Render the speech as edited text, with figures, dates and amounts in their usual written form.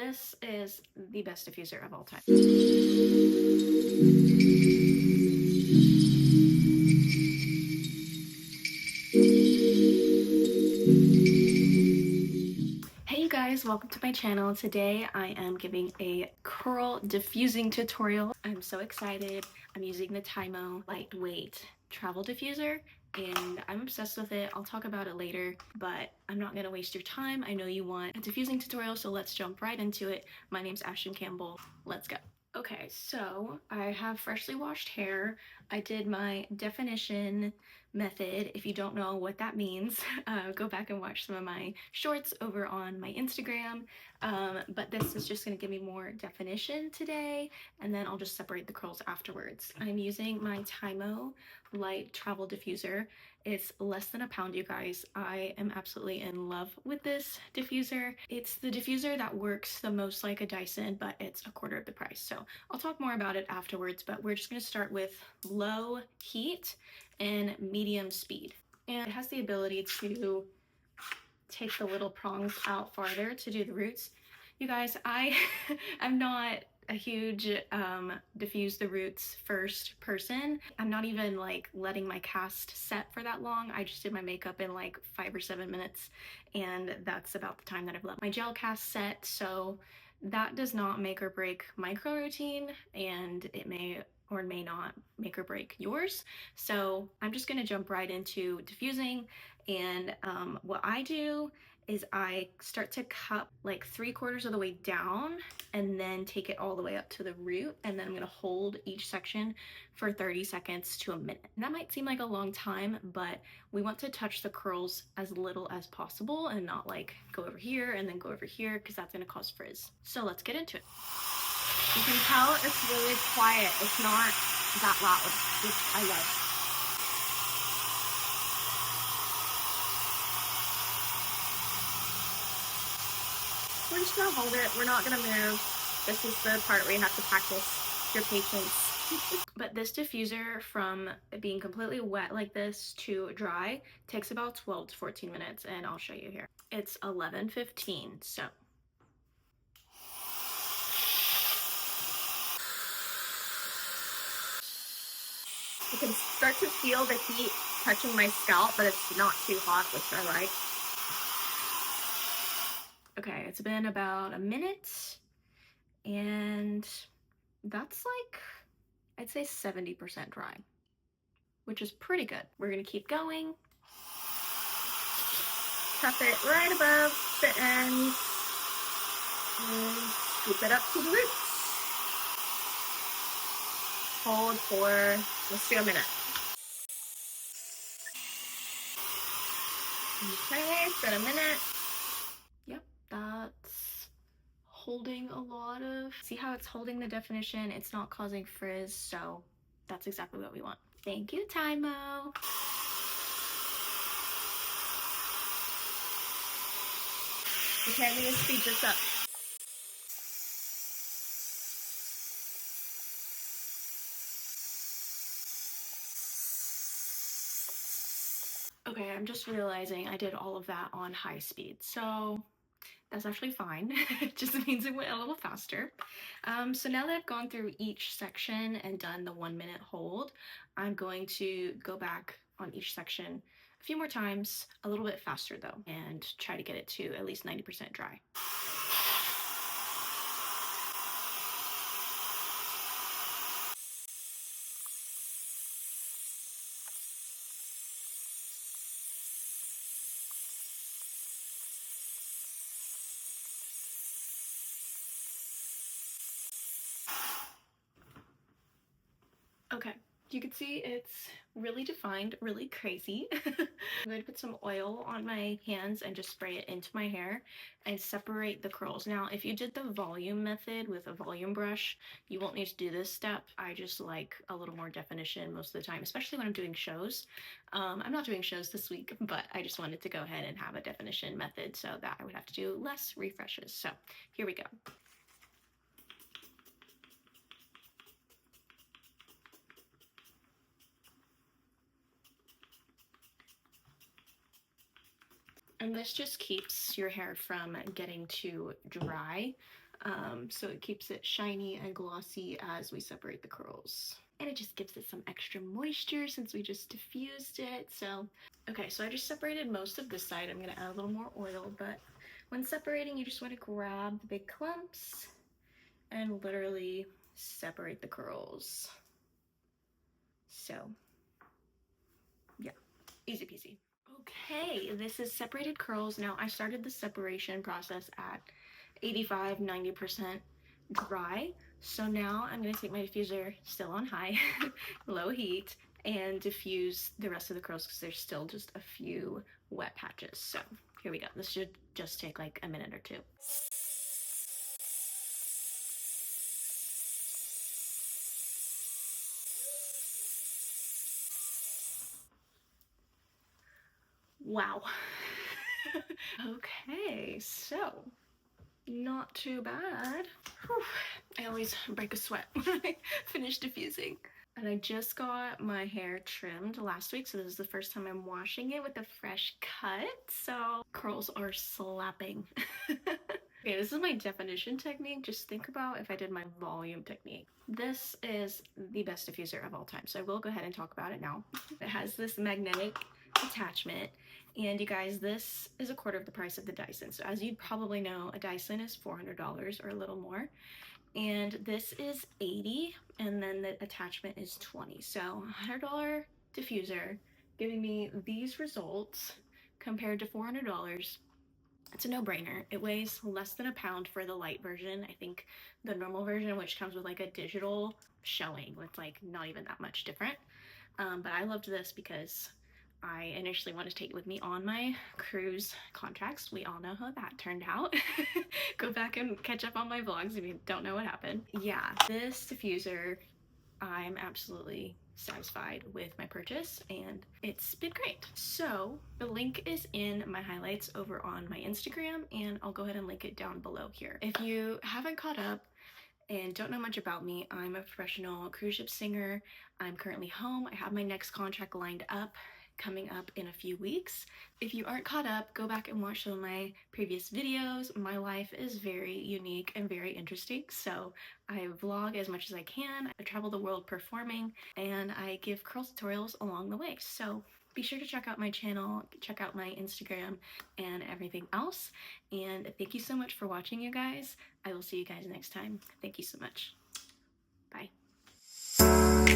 This is the best diffuser of all time. Hey you guys, welcome to my channel. Today I am giving a curl diffusing tutorial. I'm so excited. I'm using the Tymo lightweight travel diffuser and I'm obsessed with it. I'll talk about it later, but I'm not gonna waste your time. I know you want a diffusing tutorial, so let's jump right into it. My name's Ashtyn Campbell. Let's go. Okay, so I have freshly washed hair. I did my definition method. If you don't know what that means, go back and watch some of my shorts over on my Instagram. But this is just going to give me more definition today, and then I'll just separate the curls afterwards. I'm using my Tymo Light Travel Diffuser. It's less than a pound, you guys. I am absolutely in love with this diffuser. It's the diffuser that works the most like a Dyson, but it's a quarter of the price. So I'll talk more about it afterwards, but we're just going to start with low heat and medium speed. And it has the ability to take the little prongs out farther to do the roots. You guys, I'm not a huge diffuse the roots first person. I'm not even like letting my cast set for that long. I just did my makeup in like 5 or 7 minutes, and that's about the time that I've let my gel cast set. So that does not make or break my curl routine, and it may or may not make or break yours. So I'm just gonna jump right into diffusing. And what I do is I start to cut like 3/4 of the way down and then take it all the way up to the root, and then I'm gonna hold each section for 30 seconds to a minute. And that might seem like a long time, but we want to touch the curls as little as possible and not like go over here and then go over here, because that's gonna cause frizz. So let's get into it. You can tell it's really quiet. It's not that loud, which I love. We're just gonna hold it. We're not gonna move. This is the part where you have to practice your patience. But this diffuser, from being completely wet like this to dry, takes about 12 to 14 minutes, and I'll show you here. It's 11:15, so. You can start to feel the heat touching my scalp, but it's not too hot, which I like. Okay, it's been about a minute, and that's like, I'd say 70% dry, which is pretty good. We're gonna keep going. Cup it right above the ends and scoop it up to the roots. Hold for, let's do a minute. Okay, it's been a minute. Yep, that's holding a lot of, see how it's holding the definition? It's not causing frizz, so that's exactly what we want. Thank you, Tymo. Okay, I'm gonna speed this up. Okay, I'm just realizing I did all of that on high speed, so that's actually fine. It just means it went a little faster. So now that I've gone through each section and done the 1 minute hold, I'm going to go back on each section a few more times, a little bit faster though, and try to get it to at least 90% dry. Okay, you can see it's really defined, really crazy. I'm going to put some oil on my hands and just spray it into my hair and separate the curls. Now, if you did the volume method with a volume brush, you won't need to do this step. I just like a little more definition most of the time, especially when I'm doing shows. I'm not doing shows this week, but I just wanted to go ahead and have a definition method so that I would have to do less refreshes. So here we go. And this just keeps your hair from getting too dry. so it keeps it shiny and glossy as we separate the curls. And it just gives it some extra moisture since we just diffused it. So, okay, so I just separated most of this side. I'm gonna add a little more oil, but when separating, you just wanna grab the big clumps and literally separate the curls. So, yeah, easy peasy. Okay, this is separated curls. Now, I started the separation process at 85–90% dry. So now I'm gonna take my diffuser, still on high, low heat, and diffuse the rest of the curls because there's still just a few wet patches. So here we go. This should just take like a minute or two. Wow. Okay, so not too bad. Whew. I always break a sweat when I finish diffusing. And I just got my hair trimmed last week, so this is the first time I'm washing it with a fresh cut. So curls are slapping. Okay, this is my definition technique. Just think about if I did my volume technique. This is the best diffuser of all time, so I will go ahead and talk about it now. It has this magnetic attachment, and you guys, this is a quarter of the price of the Dyson. So as you'd probably know, a Dyson is $400 or a little more, and this is $80, and then the attachment is $20. So $100 diffuser giving me these results compared to $400. It's a no-brainer. It weighs less than a pound for the light version. I think the normal version, which comes with like a digital showing, it's like not even that much different. But I loved this because I initially wanted to take it with me on my cruise contracts. We all know how that turned out. Go back and catch up on my vlogs if you don't know what happened. Yeah, this diffuser, I'm absolutely satisfied with my purchase and it's been great. So the link is in my highlights over on my Instagram, and I'll go ahead and link it down below here. If you haven't caught up and don't know much about me, I'm a professional cruise ship singer. I'm currently home. I have my next contract lined up coming up in a few weeks. If you aren't caught up, go back and watch some of my previous videos. My life is very unique and very interesting, so I vlog as much as I can. I travel the world performing, and I give curl tutorials along the way. So be sure to check out my channel, check out my Instagram and everything else. And thank you so much for watching, you guys. I will see you guys next time. Thank you so much. Bye.